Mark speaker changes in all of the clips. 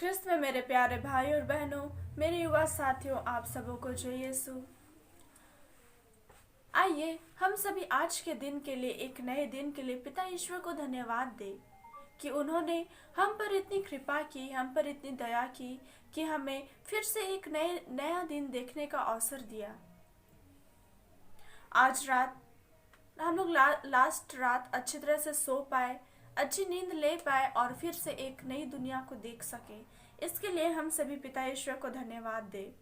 Speaker 1: ख्रिस्त में मेरे प्यारे भाई और बहनों, मेरे युवा साथियों, आप सबों को जय यीशु। आइए हम सभी आज के दिन के लिए, एक नए दिन के लिए पिता ईश्वर को धन्यवाद दें कि उन्होंने हम पर इतनी कृपा की, हम पर इतनी दया की कि हमें फिर से एक नया दिन देखने का अवसर दिया। आज रात हम लोग लास्ट रात अच्छी तरह से सो पाए, अच्छी नींद ले पाए और फिर से एक नई दुनिया को देख सके। इसके लिए हम सभी पिता ईश्वर को धन्यवाद दें।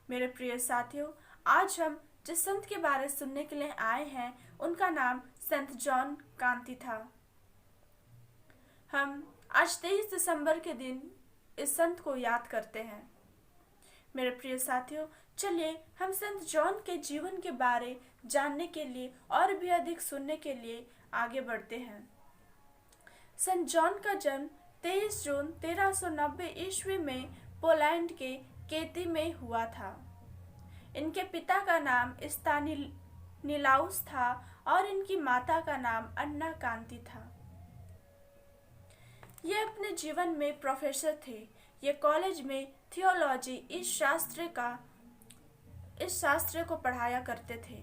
Speaker 1: मेरे प्रिय साथियों, आज हम जिस संत के बारे सुनने के लिए आए हैं उनका नाम संत जॉन कांति था। हम आज 23 दिसंबर के दिन इस संत को याद करते हैं। मेरे प्रिय साथियों, चलिए हम संत जॉन के जीवन के बारे जानने के लिए और भी अधिक सुनने के लिए आगे बढ़ते हैं। संत जॉन का जन्म 23 जून 1390 ईस्वी में पोलैंड के केती में हुआ था। इनके पिता का नाम स्तानिलाउस था और इनकी माता का नाम अन्ना कांति था। ये अपने जीवन में प्रोफेसर थे। ये कॉलेज में थियोलॉजी इस शास्त्र को पढ़ाया करते थे।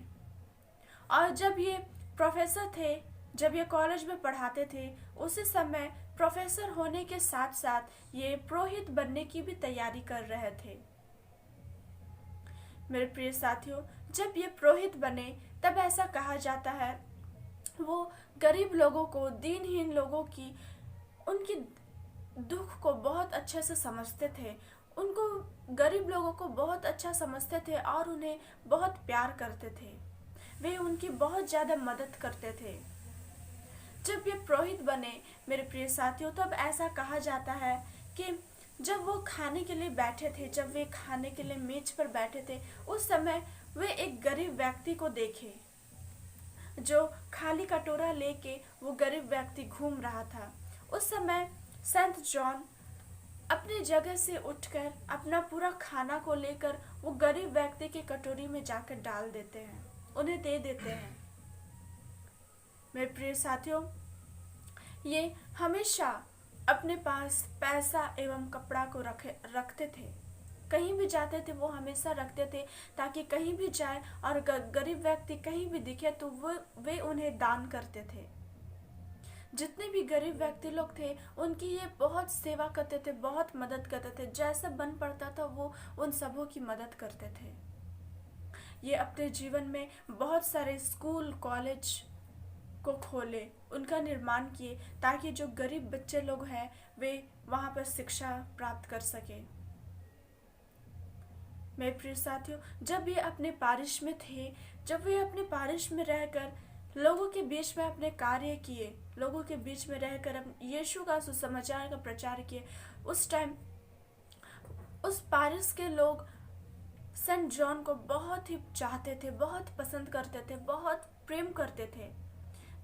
Speaker 1: और जब ये प्रोफेसर थे, जब ये कॉलेज में पढ़ाते थे, उसी समय प्रोफेसर होने के साथ साथ ये पुरोहित बनने की भी तैयारी कर रहे थे। मेरे प्रिय साथियों, जब ये पुरोहित बने तब ऐसा कहा जाता है वो गरीब लोगों को, दीनहीन लोगों की, उनकी दुख को बहुत अच्छे से समझते थे। उनको, गरीब लोगों को बहुत अच्छा समझते थे और उन्हें बहुत प्यार करते थे। वे उनकी बहुत ज़्यादा मदद करते थे। जब ये पुरोहित बने मेरे प्रिय साथियों, तब ऐसा कहा जाता है कि जब वो खाने के लिए बैठे थे, जब वे खाने के लिए मेज पर बैठे थे, उस समय वे एक गरीब व्यक्ति को देखे जो खाली कटोरा लेके वो गरीब व्यक्ति घूम रहा था। उस समय संत जॉन अपनी जगह से उठकर अपना पूरा खाना को लेकर वो गरीब व्यक्ति के कटोरी में जाकर डाल देते हैं, उन्हें दे देते हैं। मेरे प्रिय साथियों, ये हमेशा अपने पास पैसा एवं कपड़ा को रखते थे। कहीं भी जाते थे वो हमेशा रखते थे, ताकि कहीं भी जाए और गरीब व्यक्ति कहीं भी दिखे तो वे उन्हें दान करते थे। जितने भी गरीब व्यक्ति लोग थे उनकी ये बहुत सेवा करते थे, बहुत मदद करते थे। जैसे बन पड़ता था वो उन सबों की मदद करते थे। ये अपने जीवन में बहुत सारे स्कूल, कॉलेज को खोले, उनका निर्माण किए, ताकि जो गरीब बच्चे लोग हैं वे वहाँ पर शिक्षा प्राप्त कर सके। मेरे प्रिय साथियों, जब ये अपने पारिश में थे, जब वे अपने पारिश में रहकर लोगों के बीच में अपने कार्य किए, लोगों के बीच में रहकर यीशु का सुसमाचार का प्रचार किए, उस टाइम उस पारिश के लोग संत जॉन को बहुत ही चाहते थे, बहुत पसंद करते थे, बहुत प्रेम करते थे।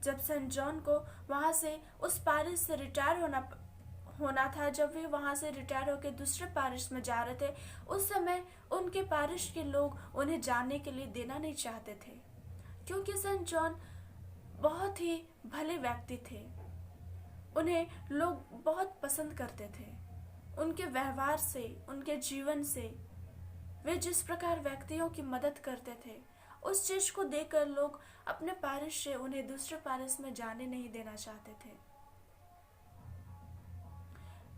Speaker 1: जब संत जॉन को वहाँ से, उस पारिश से रिटायर होना था, जब वे वहाँ से रिटायर होकर दूसरे पारिश में जा रहे थे, उस समय उनके पारिश के लोग उन्हें जाने के लिए देना नहीं चाहते थे, क्योंकि संत जॉन बहुत ही भले व्यक्ति थे। उन्हें लोग बहुत पसंद करते थे। उनके व्यवहार से, उनके जीवन से, वे जिस प्रकार व्यक्तियों की मदद करते थे, उस चीज को देखकर लोग अपने पारिश से उन्हें दूसरे पारिश में जाने नहीं देना चाहते थे।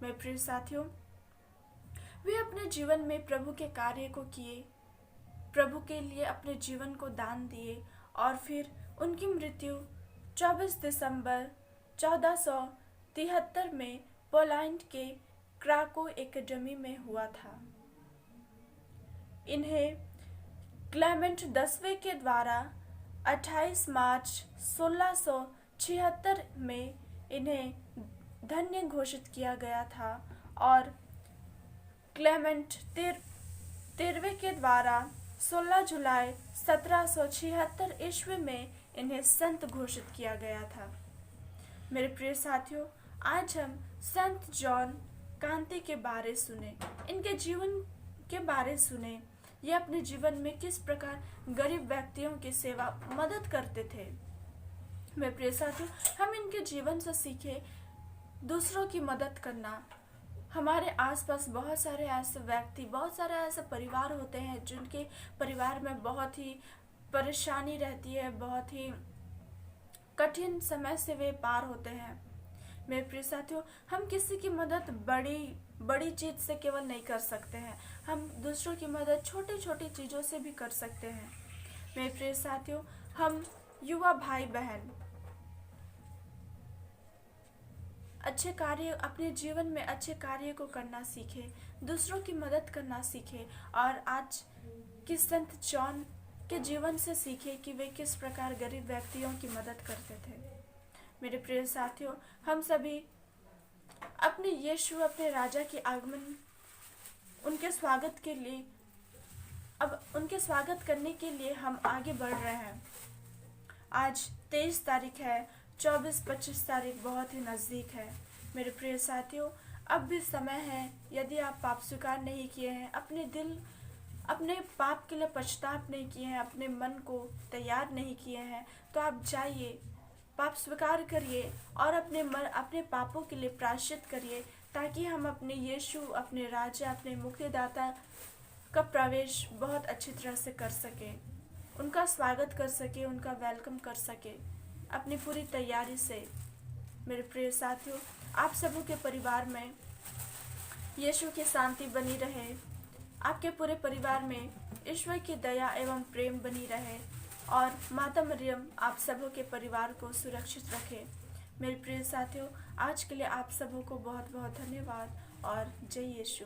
Speaker 1: मेरे प्रिय साथियों, वे अपने जीवन में प्रभु के कार्य को किए, प्रभु के लिए अपने जीवन को दान दिए और फिर उनकी मृत्यु 24 दिसंबर 1473 में पोलैंड के क्राको एकेडमी में हुआ था। इन्हें क्लेमेंट 10वें के द्वारा 28 मार्च 1676 में इन्हें धन्य घोषित किया गया था और क्लेमेंट 13वें के द्वारा 16 जुलाई 1776 ईस्वी में इन्हें संत घोषित किया गया था। मेरे प्रिय साथियों, आज हम संत जॉन कांति के बारे सुने, इनके जीवन के बारे सुने। ये अपने जीवन में किस प्रकार गरीब व्यक्तियों की सेवा, मदद करते थे। मेरे प्रिय साथियों, हम इनके जीवन से सीखे दूसरों की मदद करना, हमारे आसपास बहुत सारे ऐसे व्यक्ति, बहुत सारे ऐसे परिवार होते हैं जिनके परिवार में बहुत ही परेशानी रहती है, बहुत ही कठिन समय से वे पार होते हैं। मेरे प्रिय साथियों, हम किसी की मदद बड़ी बड़ी चीज से केवल नहीं कर सकते हैं, हम दूसरों की मदद छोटी छोटी चीजों से भी कर सकते हैं। मेरे प्रिय साथियों, हम युवा भाई बहन अच्छे कार्य, अपने जीवन में अच्छे कार्य को करना सीखे, दूसरों की मदद करना सीखे और आज की संत जॉन के जीवन से सीखे कि वे किस प्रकार गरीब व्यक्तियों की मदद करते थे। मेरे प्रिय साथियों, हम सभी अपने यीशु, अपने राजा के आगमन, उनके स्वागत के लिए, अब उनके स्वागत करने के लिए हम आगे बढ़ रहे हैं। आज 23 तारीख है, 24-25 तारीख बहुत ही नज़दीक है। मेरे प्रिय साथियों, अब भी समय है। यदि आप पाप स्वीकार नहीं किए हैं, अपने पाप के लिए पश्चाताप नहीं किए हैं, अपने मन को तैयार नहीं किए हैं, तो आप जाइए, पाप स्वीकार करिए और अपने पापों के लिए प्रायश्चित करिए, ताकि हम अपने यीशु, अपने राजा, अपने मुक्तिदाता का प्रवेश बहुत अच्छी तरह से कर सकें, उनका स्वागत कर सके, उनका वेलकम कर सके अपनी पूरी तैयारी से। मेरे प्रिय साथियों, आप सबों के परिवार में यीशु की शांति बनी रहे, आपके पूरे परिवार में ईश्वर की दया एवं प्रेम बनी रहे और माता मरियम आप सबों के परिवार को सुरक्षित रखे। मेरे प्रिय साथियों, आज के लिए आप सबों को बहुत बहुत धन्यवाद और जय यीशु।